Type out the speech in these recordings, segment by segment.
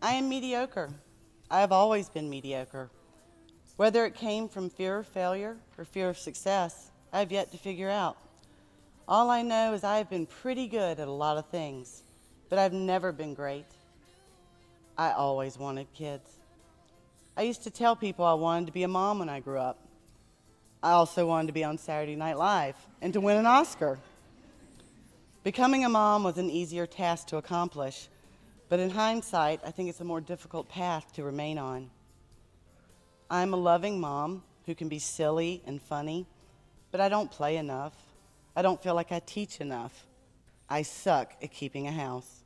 I am mediocre. I have always been mediocre. Whether it came from fear of failure or fear of success, I have yet to figure out. All I know is I have been pretty good at a lot of things, but I've never been great. I always wanted kids. I used to tell people I wanted to be a mom when I grew up. I also wanted to be on Saturday Night Live and to win an Oscar. Becoming a mom was an easier task to accomplish, but in hindsight, I think it's a more difficult path to remain on. I'm a loving mom who can be silly and funny, but I don't play enough. I don't feel like I teach enough. I suck at keeping a house.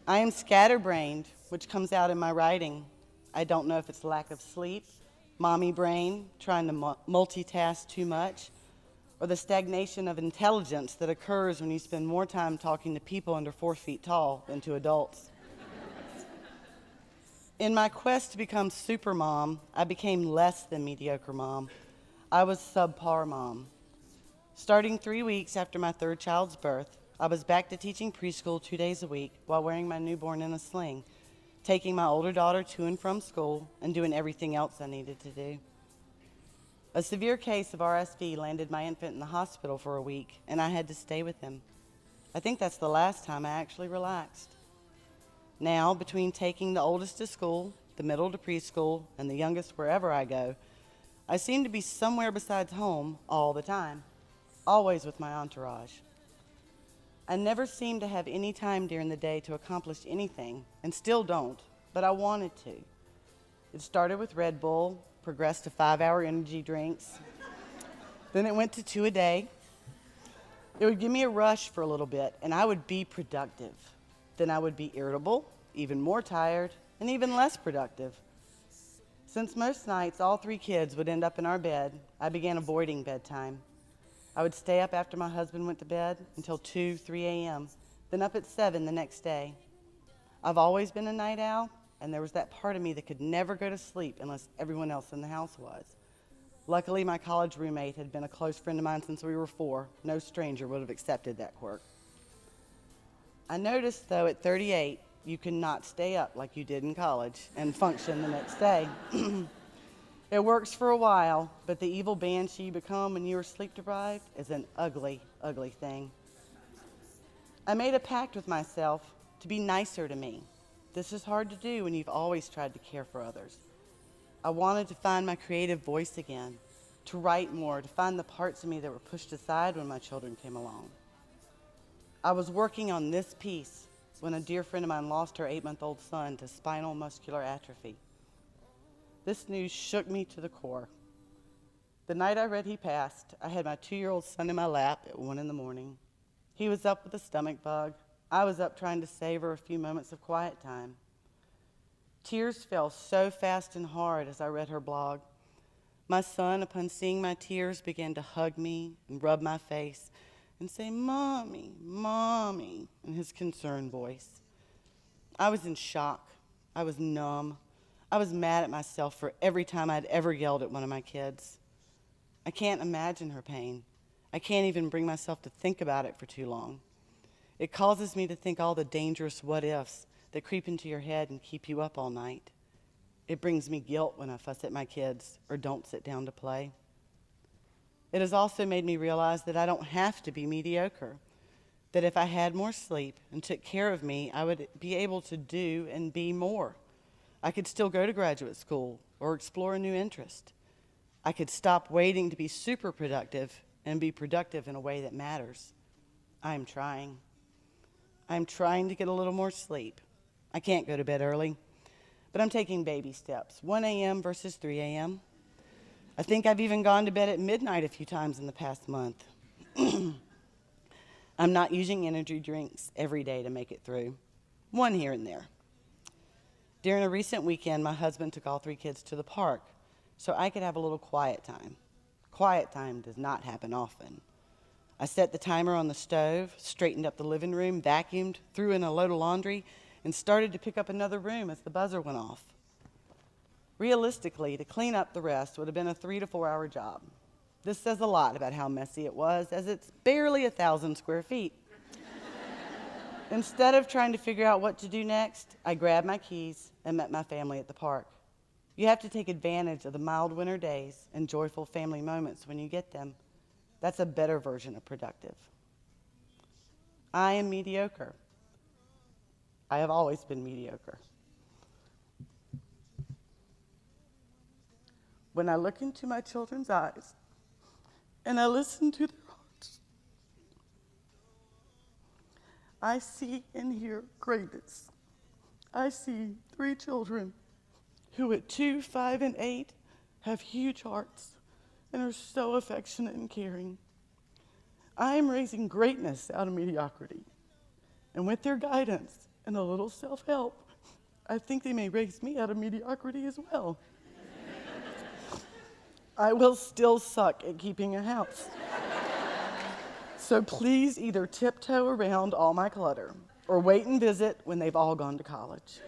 I am scatterbrained, which comes out in my writing. I don't know if it's lack of sleep, mommy brain, trying to multitask too much, or the stagnation of intelligence that occurs when you spend more time talking to people under 4 feet tall than to adults. In my quest to become super mom, I became less than mediocre mom. I was subpar mom. Starting 3 weeks after my third child's birth, I was back to teaching preschool 2 days a week while wearing my newborn in a sling, taking my older daughter to and from school, and doing everything else I needed to do. A severe case of RSV landed my infant in the hospital for a week, and I had to stay with him. I think that's the last time I actually relaxed. Now, between taking the oldest to school, the middle to preschool, and the youngest wherever I go, I seem to be somewhere besides home all the time, always with my entourage. I never seem to have any time during the day to accomplish anything, and still don't, but I wanted to. It started with Red Bull, progressed to 5-hour energy drinks. Then it went to 2 a day. It would give me a rush for a little bit, and I would be productive. Then I would be irritable, even more tired, and even less productive. Since most nights all 3 kids would end up in our bed, I began avoiding bedtime. I would stay up after my husband went to bed until 2, 3 a.m., then up at 7 the next day. I've always been a night owl, and there was that part of me that could never go to sleep unless everyone else in the house was. Luckily, my college roommate had been a close friend of mine since we were 4. No stranger would have accepted that quirk. I noticed, though, at 38, you cannot stay up like you did in college and function the next day. It works for a while, but the evil banshee you become when you are sleep deprived is an ugly, ugly thing. I made a pact with myself to be nicer to me. This is hard to do when you've always tried to care for others. I wanted to find my creative voice again, to write more, to find the parts of me that were pushed aside when my children came along. I was working on this piece when a dear friend of mine lost her 8-month-old son to spinal muscular atrophy. This news shook me to the core. The night I read he passed, I had my 2-year-old son in my lap at 1 in the morning. He was up with a stomach bug. I was up trying to savor a few moments of quiet time. Tears fell so fast and hard as I read her blog. My son, upon seeing my tears, began to hug me and rub my face and say, "Mommy, Mommy," in his concerned voice. I was in shock. I was numb. I was mad at myself for every time I'd ever yelled at one of my kids. I can't imagine her pain. I can't even bring myself to think about it for too long. It causes me to think all the dangerous what-ifs that creep into your head and keep you up all night. It brings me guilt when I fuss at my kids or don't sit down to play. It has also made me realize that I don't have to be mediocre, that if I had more sleep and took care of me, I would be able to do and be more. I could still go to graduate school or explore a new interest. I could stop waiting to be super productive and be productive in a way that matters. I'm trying. I'm trying to get a little more sleep. I can't go to bed early, but I'm taking baby steps, 1 a.m. versus 3 a.m. I think I've even gone to bed at midnight a few times in the past month. I'm not using energy drinks every day to make it through, one here and there. During a recent weekend, my husband took all 3 kids to the park so I could have a little quiet time. Quiet time does not happen often. I set the timer on the stove, straightened up the living room, vacuumed, threw in a load of laundry, and started to pick up another room as the buzzer went off. Realistically, to clean up the rest would have been a 3 to 4 hour job. This says a lot about how messy it was, as it's barely 1,000 square feet. Instead of trying to figure out what to do next, I grabbed my keys and met my family at the park. You have to take advantage of the mild winter days and joyful family moments when you get them. That's a better version of productive. I am mediocre. I have always been mediocre. When I look into my children's eyes and I listen to their hearts, I see and hear greatness. I see 3 children who at 2, 5, and 8 have huge hearts and are so affectionate and caring. I am raising greatness out of mediocrity. And with their guidance and a little self-help, I think they may raise me out of mediocrity as well. I will still suck at keeping a house. So please either tiptoe around all my clutter or wait and visit when they've all gone to college.